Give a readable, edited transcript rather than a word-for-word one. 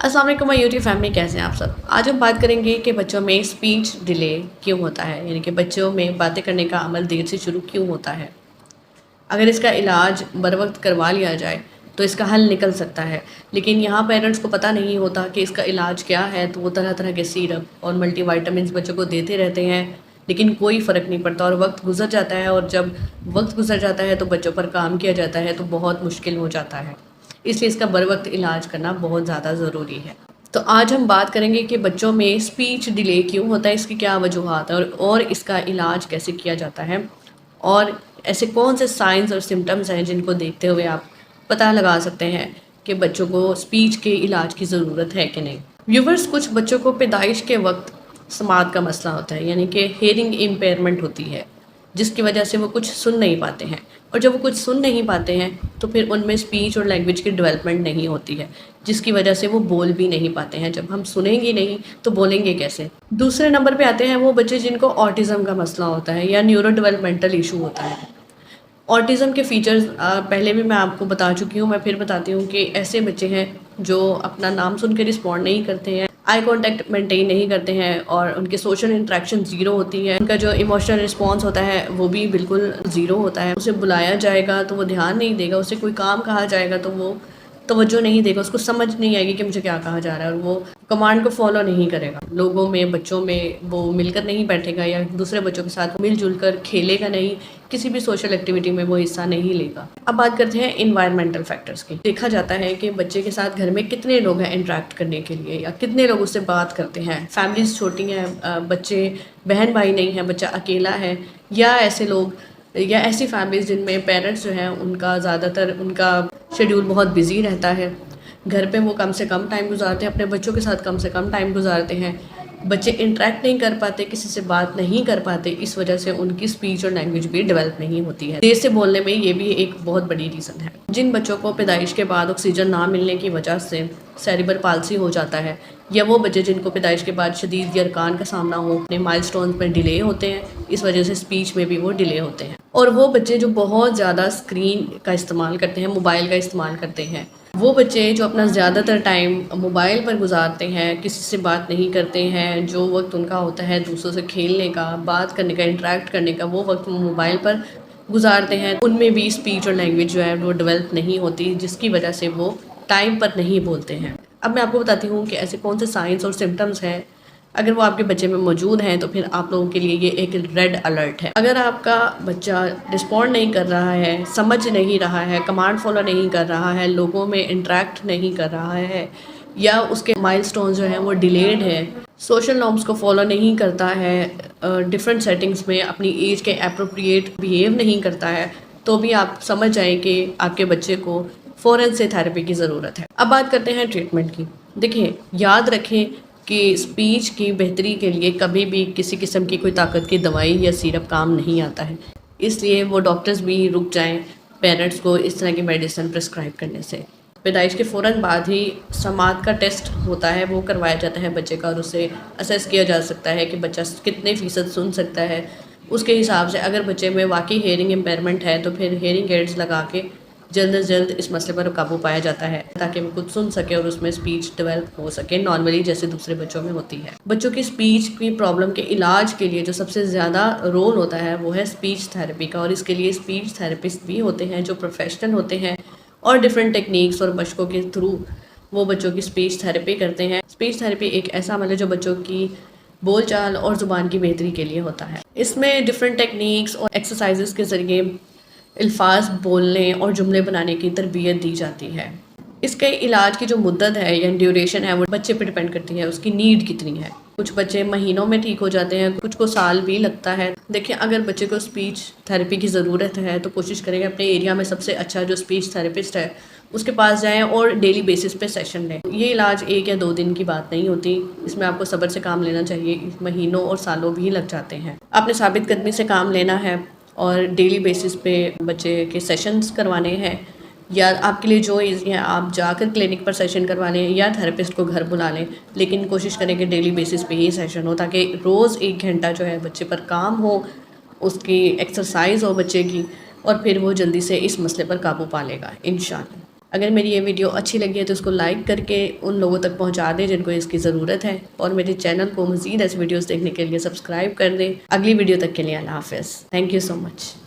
अस्सलाम वालेकुम my YouTube family, कैसे हैं आप सब। आज हम बात करेंगे कि बच्चों में स्पीच डिले क्यों होता है, यानी कि बच्चों में बातें करने का अमल देर से शुरू क्यों होता है। अगर इसका इलाज बर वक्त करवा लिया जाए तो इसका हल निकल सकता है, लेकिन यहाँ पेरेंट्स को पता नहीं होता कि इसका इलाज क्या है, तो वो तरह तरह के सिरप और मल्टी वाइटामिन बच्चों को देते रहते हैं, लेकिन कोई फ़र्क नहीं पड़ता और वक्त गुजर जाता है। और जब वक्त गुजर जाता है तो बच्चों पर काम किया जाता है तो बहुत मुश्किल हो जाता है। इसलिए इसका बर वक्त इलाज करना बहुत ज़्यादा ज़रूरी है। तो आज हम बात करेंगे कि बच्चों में स्पीच डिले क्यों होता है, इसकी क्या वजूहात है और इसका इलाज कैसे किया जाता है, और ऐसे कौन से साइंस और सिम्टम्स हैं जिनको देखते हुए आप पता लगा सकते हैं कि बच्चों को स्पीच के इलाज की ज़रूरत है कि नहीं। व्यूवर्स, कुछ बच्चों को पैदाइश के वक्त समात का मसला होता है, यानी कि हेयरिंग इम्पेयरमेंट होती है, जिसकी वजह से वो कुछ सुन नहीं पाते हैं। और जब वो कुछ सुन नहीं पाते हैं तो फिर उनमें स्पीच और लैंग्वेज की डेवलपमेंट नहीं होती है, जिसकी वजह से वो बोल भी नहीं पाते हैं। जब हम सुनेंगे नहीं तो बोलेंगे कैसे। दूसरे नंबर पे आते हैं वो बच्चे जिनको ऑटिज़म का मसला होता है या न्यूरो डेवलपमेंटल इशू होता है। ऑटिज़म के फीचर्स पहले भी मैं आपको बता चुकी हूँ, मैं फिर बताती हूँ कि ऐसे बच्चे हैं जो अपना नाम सुन के रिस्पॉन्ड नहीं करते हैं, आई कांटेक्ट मेंटेन नहीं करते हैं और उनके सोशल इंटरेक्शन ज़ीरो होती है। उनका जो इमोशनल रिस्पॉन्स होता है वो भी बिल्कुल ज़ीरो होता है। उसे बुलाया जाएगा तो वो ध्यान नहीं देगा, उसे कोई काम कहा जाएगा तो वो तवज्जो नहीं देगा, उसको समझ नहीं आएगी कि मुझे क्या कहा जा रहा है, और वो कमांड को फॉलो नहीं करेगा। लोगों में, बच्चों में वो मिलकर नहीं बैठेगा या दूसरे बच्चों के साथ मिलजुल कर खेलेगा नहीं, किसी भी सोशल एक्टिविटी में वो हिस्सा नहीं लेगा। अब बात करते हैं इन्वायरमेंटल फैक्टर्स की। देखा जाता है कि बच्चे के साथ घर में कितने लोग हैं इंटरेक्ट करने के लिए, या कितने लोग उससे बात करते हैं। फैमिलीज छोटी हैं, बच्चे बहन भाई नहीं हैं, बच्चा अकेला है, या ऐसे लोग या ऐसी फैमिलीज जिनमें पेरेंट्स जो हैं उनका ज़्यादातर उनका शेड्यूल बहुत बिजी रहता है, घर पे वो कम से कम टाइम गुजारते हैं, अपने बच्चों के साथ कम से कम टाइम गुजारते हैं। बच्चे इंटरेक्ट नहीं कर पाते, किसी से बात नहीं कर पाते, इस वजह से उनकी स्पीच और लैंग्वेज भी डेवलप नहीं होती है। देर से बोलने में ये भी एक बहुत बड़ी रीज़न है। जिन बच्चों को पैदाइश के बाद ऑक्सीजन ना मिलने की वजह से सेरिब्रल पाल्सी हो जाता है, या वो बच्चे जिनको पैदाइश के बाद शदीद यरकान का सामना हो, अपने माइलस्टोन पर डिले होते हैं, इस वजह से स्पीच में भी वो डिले होते हैं। और वो बच्चे जो बहुत ज़्यादा स्क्रीन का इस्तेमाल करते हैं, मोबाइल का इस्तेमाल करते हैं, वो बच्चे जो अपना ज़्यादातर टाइम मोबाइल पर गुजारते हैं, किसी से बात नहीं करते हैं, जो वक्त उनका होता है दूसरों से खेलने का, बात करने का, इंटरेक्ट करने का, वो वक्त वो मोबाइल पर गुजारते हैं, उनमें भी स्पीच और लैंग्वेज जो है वो डेवलप नहीं होती, जिसकी वजह से वो टाइम पर नहीं बोलते हैं। अब मैं आपको बताती हूँ कि ऐसे कौन से साइंस और सिम्टम्स हैं, अगर वो आपके बच्चे में मौजूद हैं तो फिर आप लोगों के लिए ये एक रेड अलर्ट है। अगर आपका बच्चा रिस्पॉन्ड नहीं कर रहा है, समझ नहीं रहा है, कमांड फॉलो नहीं कर रहा है, लोगों में इंटरेक्ट नहीं कर रहा है, या उसके माइलस्टोन जो हैं वो डिलेड है, सोशल नॉर्म्स को फॉलो नहीं करता है, डिफरेंट सेटिंग्स में अपनी एज के अप्रोप्रिएट बिहेव नहीं करता है, तो भी आप समझ जाएं कि आपके बच्चे को फ़ौरन से थेरेपी की ज़रूरत है। अब बात करते हैं ट्रीटमेंट की। देखिए, याद रखें कि स्पीच की बेहतरी के लिए कभी भी किसी किस्म की कोई ताकत की दवाई या सिरप काम नहीं आता है, इसलिए वो डॉक्टर्स भी रुक जाएं पेरेंट्स को इस तरह की मेडिसिन प्रिस्क्राइब करने से। पैदाइश के फ़ौरन बाद ही समात का टेस्ट होता है, वो करवाया जाता है बच्चे का, और उससे असेस किया जा सकता है कि बच्चा कितने फ़ीसद सुन सकता है। उसके हिसाब से अगर बच्चे में वाकई हेयरिंग इम्पेयरमेंट है तो फिर हेयरिंग एड्स लगा के जल्द से जल्द इस मसले पर काबू पाया जाता है, ताकि वो खुद सुन सके और उसमें स्पीच डेवलप हो सके नॉर्मली जैसे दूसरे बच्चों में होती है। बच्चों की स्पीच की प्रॉब्लम के इलाज के लिए जो सबसे ज़्यादा रोल होता है वो है स्पीच थेरेपी का, और इसके लिए स्पीच थेरेपिस्ट भी होते हैं जो प्रोफेशनल होते हैं, और डिफरेंट टेक्निक्स और मशकों के थ्रू वो बच्चों की स्पीच थेरेपी करते हैं। स्पीच थेरेपी एक ऐसा अमल है जो बच्चों की बोल चाल और ज़ुबान की बेहतरी के लिए होता है। इसमें डिफरेंट टेक्निक्स और एक्सरसाइजेस के ज़रिए अल्फाज बोलने और जुमले बनाने की तरबियत दी जाती है। इसके इलाज की जो मुद्दत है या ड्यूरेशन है वो बच्चे पे डिपेंड करती है, उसकी नीड कितनी है। कुछ बच्चे महीनों में ठीक हो जाते हैं, कुछ को साल भी लगता है। देखिए, अगर बच्चे को स्पीच थेरेपी की ज़रूरत है तो कोशिश करेंगे अपने एरिया में सबसे अच्छा जो स्पीच थेरेपिस्ट है उसके पास जाएं और डेली बेसिस पे सेशन लें। ये इलाज 1 या 2 दिन की बात नहीं होती, इसमें आपको सब्र से काम लेना चाहिए, महीनों और सालों भी लग जाते हैं। आपने साबित कदमी से काम लेना है और डेली बेसिस पे बच्चे के सेशंस करवाने हैं, या आपके लिए जो ईजी है आप जाकर क्लिनिक पर सेशन करवा लें या थेरेपिस्ट को घर बुला लें, लेकिन कोशिश करें कि डेली बेसिस पे ही सेशन हो, ताकि रोज़ 1 घंटा जो है बच्चे पर काम हो, उसकी एक्सरसाइज हो बच्चे की, और फिर वो जल्दी से इस मसले पर काबू पा लेगा इंशाल्लाह। اگر میری یہ ویڈیو اچھی لگی ہے تو اس کو لائک کر کے ان لوگوں تک پہنچا دیں جن کو اس کی ضرورت ہے، اور میرے چینل کو مزید ایسی ویڈیوز دیکھنے کے لیے سبسکرائب کر دیں۔ اگلی ویڈیو تک کے لیے اللہ حافظ۔ Thank you so much.